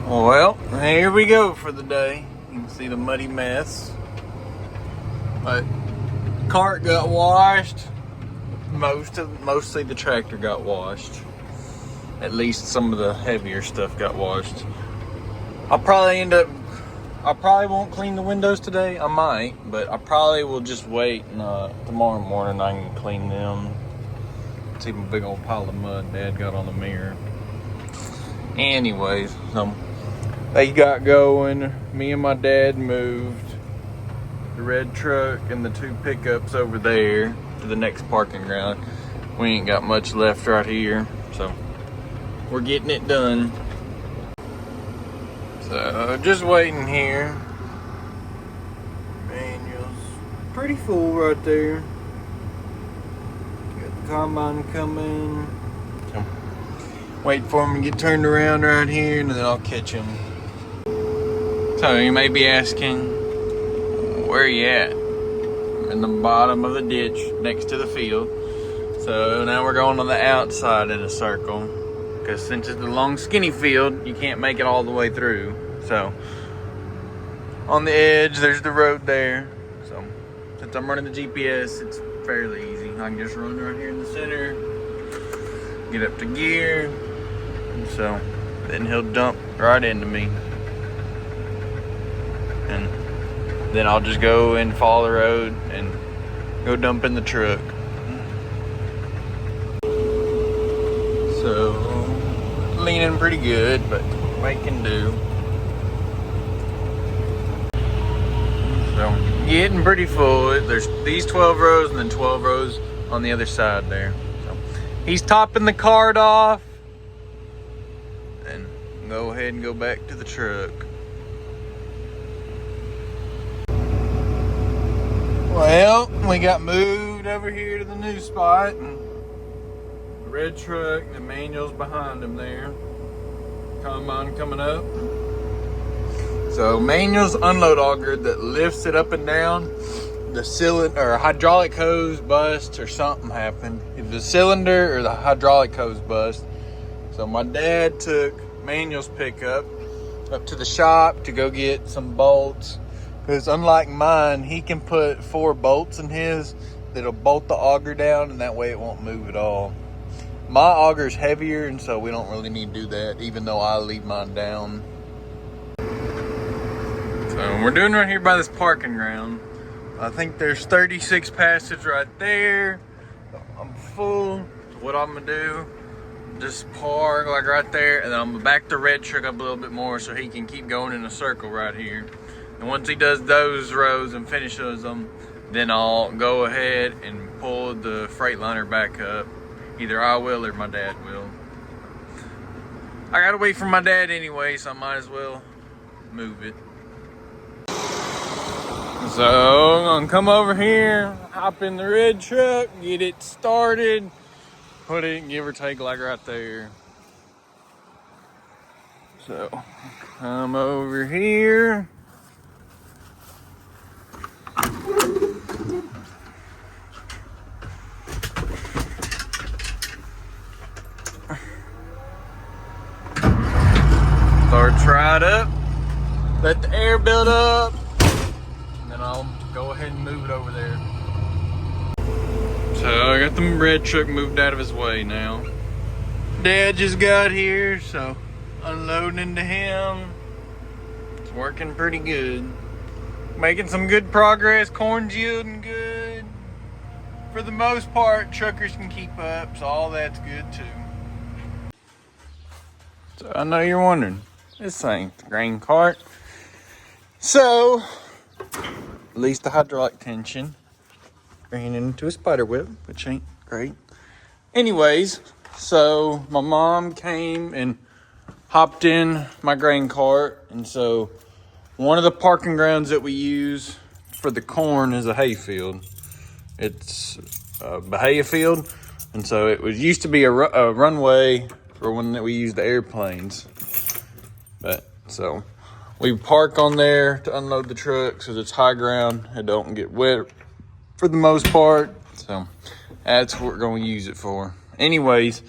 Well, here we go for the day. You can see the muddy mess. But cart got washed. Mostly the tractor got washed. At least some of the heavier stuff got washed. I probably won't clean the windows today. I might, but I probably will just wait and tomorrow morning I can clean them. See my big old pile of mud Dad got on the mirror. Anyways, they got going. Me and my dad moved the red truck and the two pickups over there to the next parking ground. We ain't got much left right here, so we're getting it done. So just waiting here. Manual's pretty full right there. Got the combine coming. So wait for him to get turned around right here, and then I'll catch him. So you may be asking, where are you at? I'm in the bottom of the ditch next to the field. So now we're going on the outside in a circle, because since it's a long skinny field, you can't make it all the way through. So on the edge, there's the road there. So since I'm running the GPS, it's fairly easy. I can just run right here in the center, get up to gear, and so then he'll dump right into me. And then I'll just go and follow the road and go dump in the truck. So, leaning pretty good, but making do. So, getting pretty full. There's these 12 rows and then 12 rows on the other side there. So, he's topping the cart off. And go ahead and go back to the truck. Well, we got moved over here to the new spot, and the red truck, the manual's behind him there. Combine coming up. So manual's unload auger that lifts it up and down. The cylinder or hydraulic hose busts or something happened. Either the cylinder or the hydraulic hose bust. So my dad took manual's pickup up to the shop to go get some bolts. Because unlike mine, he can put 4 bolts in his that'll bolt the auger down, and that way it won't move at all. My auger's heavier, and so we don't really need to do that, even though I leave mine down. So we're doing right here by this parking ground. I think there's 36 passes right there. I'm full. So what I'm gonna do, just park like right there, and then I'm gonna back the red truck up a little bit more so he can keep going in a circle right here. And once he does those rows and finishes them, then I'll go ahead and pull the Freightliner back up. Either I will or my dad will. I gotta wait for my dad anyway, so I might as well move it. So I'm gonna come over here, hop in the red truck, get it started, put it, give or take, like right there. So come over here. Starts right up, let the air build up, and then I'll go ahead and move it over there. So I got the red truck moved out of his way now. Dad just got here, so unloading into him. It's working pretty good. Making some good progress, corn's yielding good. For the most part, truckers can keep up, so all that's good too. So I know you're wondering, this ain't the grain cart. So, at least the hydraulic tension ran into a spider web, which ain't great. Anyways, so my mom came and hopped in my grain cart, and so one of the parking grounds that we use for the corn is a hay field. It's a Bahia field, and so it used to be a runway for when we used the airplanes. But so we park on there to unload the truck, so it's high ground. It don't get wet for the most part. So that's what we're going to use it for. Anyways,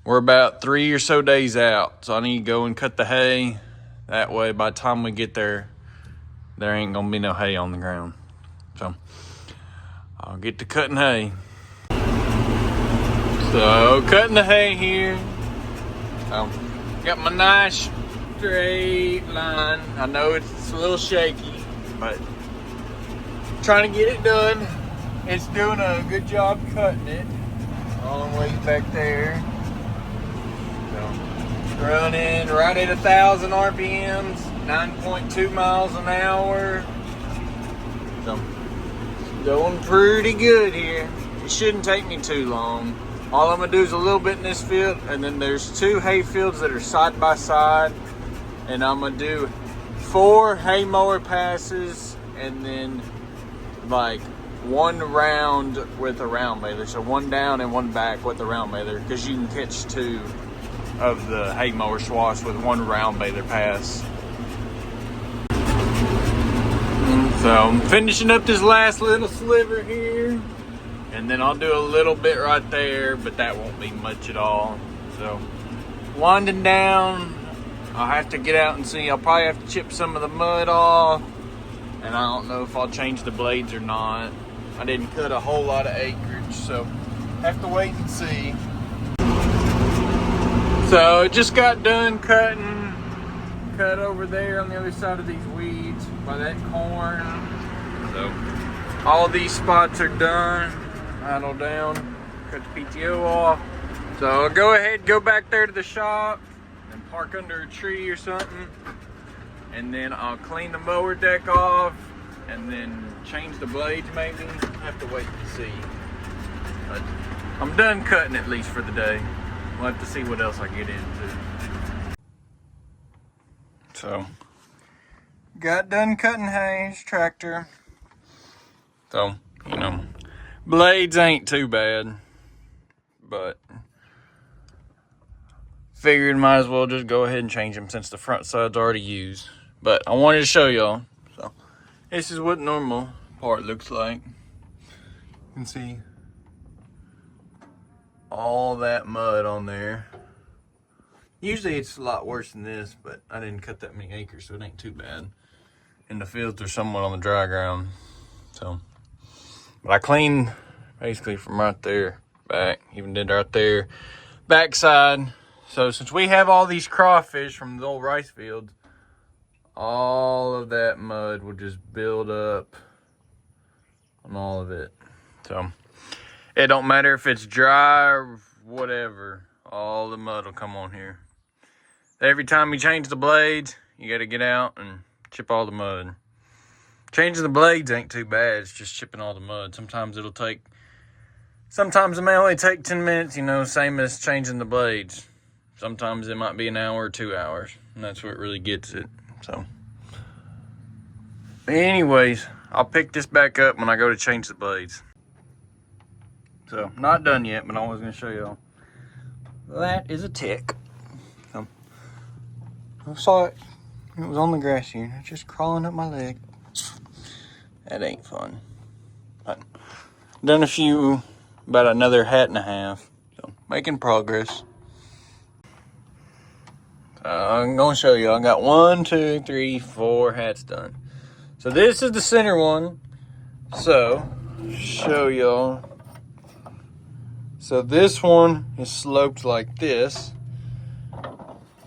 we're about 3 or so days out. So I need to go and cut the hay. That way, by the time we get there, there ain't gonna be no hay on the ground. So I'll get to cutting hay. So cutting the hay here. Got my nice straight line. I know it's a little shaky, but trying to get it done. It's doing a good job cutting it. All the way back there. So running right at 1,000 RPMs, 9.2 miles an hour. So going pretty good here. It shouldn't take me too long. All I'm gonna do is a little bit in this field, and then there's 2 hay fields that are side by side, and I'm gonna do 4 hay mower passes, and then like 1 round with a round baler. So 1 down and 1 back with a round baler, because you can catch 2 of the hay mower swaths with 1 round baler pass. So I'm finishing up this last little sliver here. And then I'll do a little bit right there, but that won't be much at all. So, winding down, I'll have to get out and see. I'll probably have to chip some of the mud off. And I don't know if I'll change the blades or not. I didn't cut a whole lot of acreage, so have to wait and see. So, just got done cutting. Cut over there on the other side of these weeds by that corn. So, all these spots are done. Idle down, cut the PTO off. So I'll go ahead, go back there to the shop and park under a tree or something. And then I'll clean the mower deck off and then change the blades maybe. Have to wait and see. But I'm done cutting at least for the day. We'll have to see what else I get into. So, got done cutting hay, tractor. So, you know, blades ain't too bad, but figured might as well just go ahead and change them since the front side's already used. But I wanted to show y'all. So this is what normal part looks like. You can see all that mud on there. Usually it's a lot worse than this, but I didn't cut that many acres, so it ain't too bad. And the fields are somewhat on the dry ground. So, but I cleaned basically from right there back, even did right there backside. So since we have all these crawfish from the old rice fields, all of that mud will just build up on all of it. So it don't matter if it's dry or whatever, all the mud will come on here. Every time you change the blades, you got to get out and chip all the mud. Changing the blades ain't too bad, it's just chipping all the mud. Sometimes it may only take 10 minutes, you know, same as changing the blades. Sometimes it might be an hour or 2 hours, and that's what really gets it. So, anyways, I'll pick this back up when I go to change the blades. So, not done yet, but I was going to show y'all. That is a tick. So, I saw it. It was on the grass here. It's just crawling up my leg. That ain't fun. But done a few, about another hat and a half. So, making progress. I'm going to show you. I got 1, 2, 3, 4 hats done. So this is the center one. So, show y'all. So this one is sloped like this.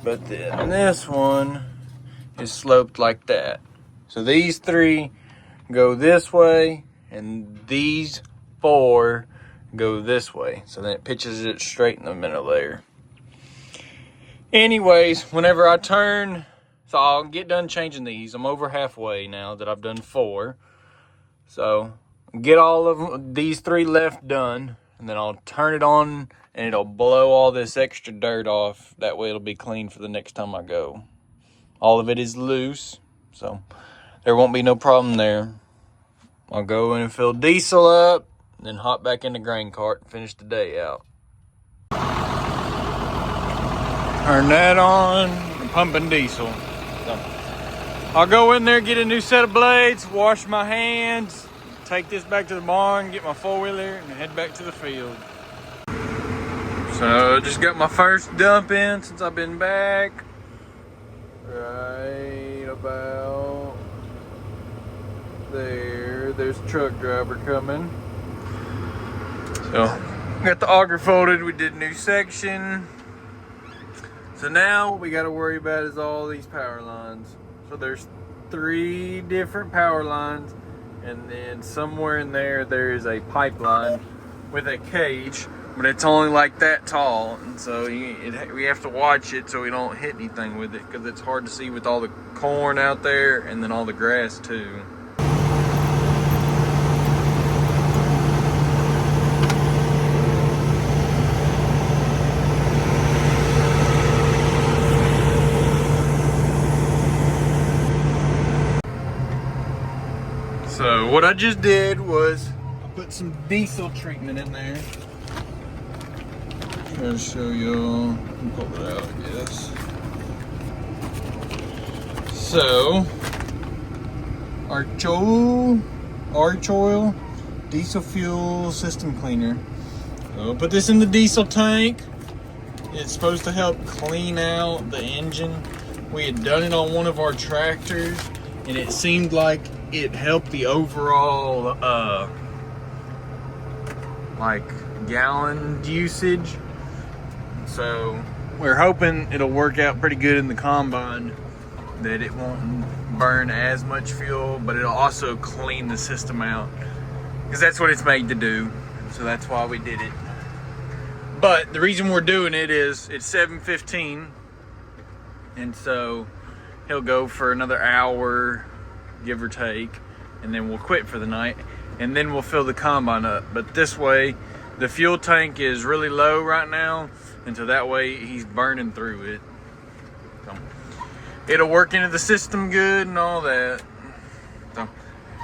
But then this one is sloped like that. So these 3 go this way, and these 4 go this way. So then it pitches it straight in the middle there. Anyways, whenever I turn, so I'll get done changing these. I'm over halfway now that I've done 4. So get all of these 3 left done, and then I'll turn it on and it'll blow all this extra dirt off. That way it'll be clean for the next time I go. All of it is loose, so there won't be no problem there. I'll go in and fill diesel up, then hop back in the grain cart and finish the day out. Turn that on, and pumping diesel. So I'll go in there, get a new set of blades, wash my hands, take this back to the barn, get my 4-wheeler, and head back to the field. So just got my first dump in since I've been back. Right about there. There's a truck driver coming. So got the auger folded. We did a new section. So now what we got to worry about is all these power lines. So there's 3 different power lines, and then somewhere in there is a pipeline with a cage, but it's only like that tall, and so we have to watch it so we don't hit anything with it, because it's hard to see with all the corn out there and then all the grass too. So what I just did was I put some diesel treatment in there. Try to show y'all. Pull it out, I guess. So Arch Oil diesel fuel system cleaner. So I'll put this in the diesel tank. It's supposed to help clean out the engine. We had done it on one of our tractors, and it seemed like it helped the overall like gallon usage. So we're hoping it'll work out pretty good in the combine, that it won't burn as much fuel, but it'll also clean the system out, because that's what it's made to do. So that's why we did it. But the reason we're doing it is it's 7:15, and so he'll go for another hour, give or take, and then we'll quit for the night, and then we'll fill the combine up. But this way, the fuel tank is really low right now, and so that way he's burning through it. So it'll work into the system good and all that. So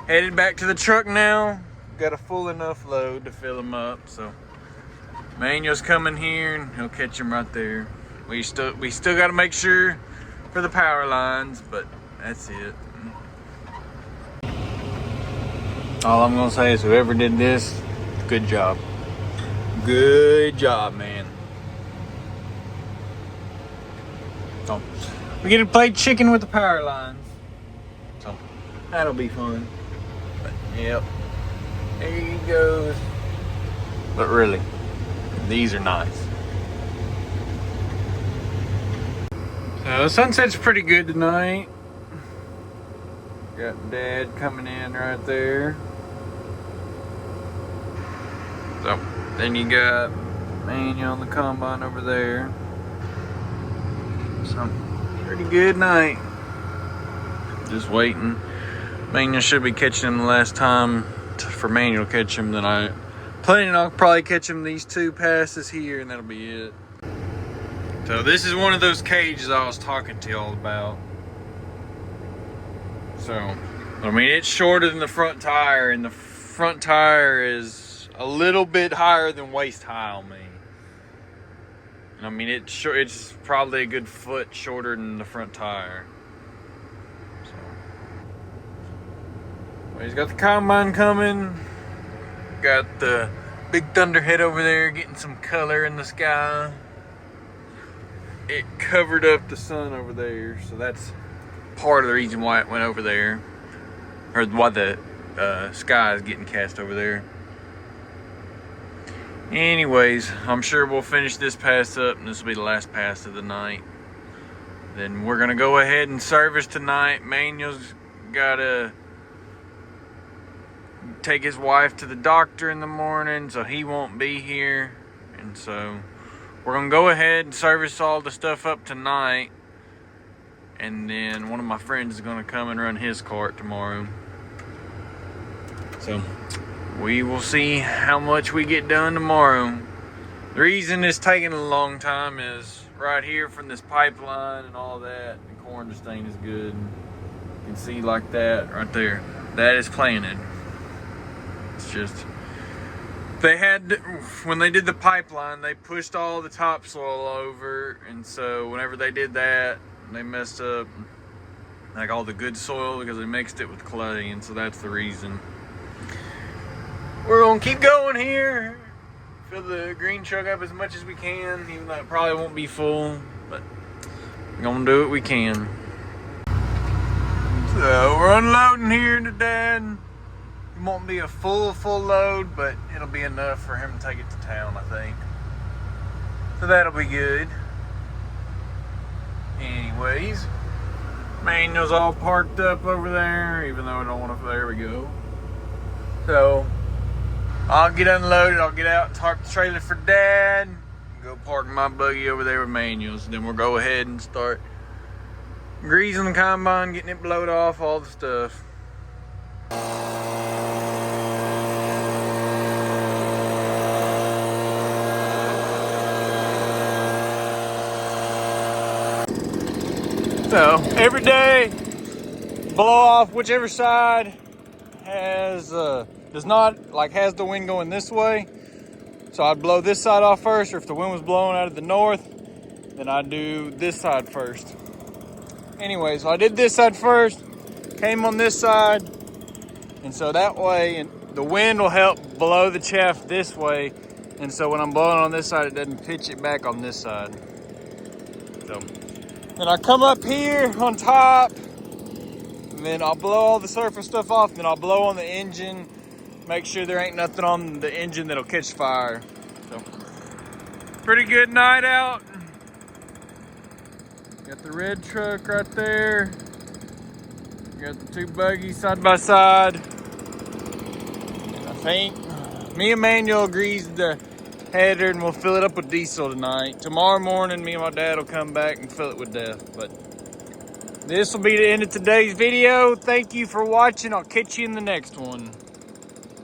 headed back to the truck now. Got a full enough load to fill him up. So Manuel's coming here and he'll catch him right there. We still got to make sure for the power lines, but that's it. All I'm gonna say is whoever did this, good job. Good job, man. So we get to play chicken with the power lines. So that'll be fun. But, yep. There he goes. But really, these are nice. So sunset's pretty good tonight. Got Dad coming in right there. So then you got Manuel on the combine over there. So pretty good night. Just waiting. Manuel should be catching him the last time for Manuel to catch him. Then I planning on probably catch him these 2 passes here, and that'll be it. So this is one of those cages I was talking to y'all about. So I mean, it's shorter than the front tire, and the front tire is a little bit higher than waist high on me. And I mean, it's probably a good foot shorter than the front tire. So well, he's got the combine coming. Got the big thunderhead over there getting some color in the sky. It covered up the sun over there, so that's part of the reason why it went over there, or why the sky is getting cast over there. Anyways, I'm sure we'll finish this pass up, and this will be the last pass of the night. Then we're gonna go ahead and service tonight. Manuel's gotta take his wife to the doctor in the morning, so he won't be here. And so we're gonna go ahead and service all the stuff up tonight, and then one of my friends is gonna come and run his cart tomorrow. So we will see how much we get done tomorrow. The reason it's taking a long time is right here from this pipeline and all that, the corn just ain't as good. You can see like that right there. That is planted. It's just, they had, when they did the pipeline, they pushed all the topsoil over, and so whenever they did that, they messed up like all the good soil because they mixed it with clay, and so that's the reason. We're gonna keep going here Fill the green truck up as much as we can, even though it probably won't be full, but we're gonna do what we can. So we're unloading here today. It won't be a full load, but it'll be enough for him to take it to town, I think. So that'll be good. Anyways, manual's all parked up over there, even though I don't want to. There we go. So I'll get unloaded. I'll get out and park the trailer for Dad. Go park my buggy over there with manuals. Then we'll go ahead and start greasing the combine, getting it blowed off, all the stuff. So every day, blow off whichever side has does not like has the wind going this way. So I'd blow this side off first, or if the wind was blowing out of the north, then I'd do this side first. Anyway, so I did this side first, came on this side, and so that way the wind will help blow the chaff this way, and so when I'm blowing on this side, it doesn't pitch it back on this side. So then I come up here on top, and then I'll blow all the surface stuff off, and then I'll blow on the engine, make sure there ain't nothing on the engine that'll catch fire. So, pretty good night out. Got the red truck right there. Got the two buggies side by side. And I think me and Manuel greased the header, and we'll fill it up with diesel tonight. Tomorrow morning, me and my dad will come back and fill it with DEF. But this will be the end of today's video. Thank you for watching. I'll catch you in the next one.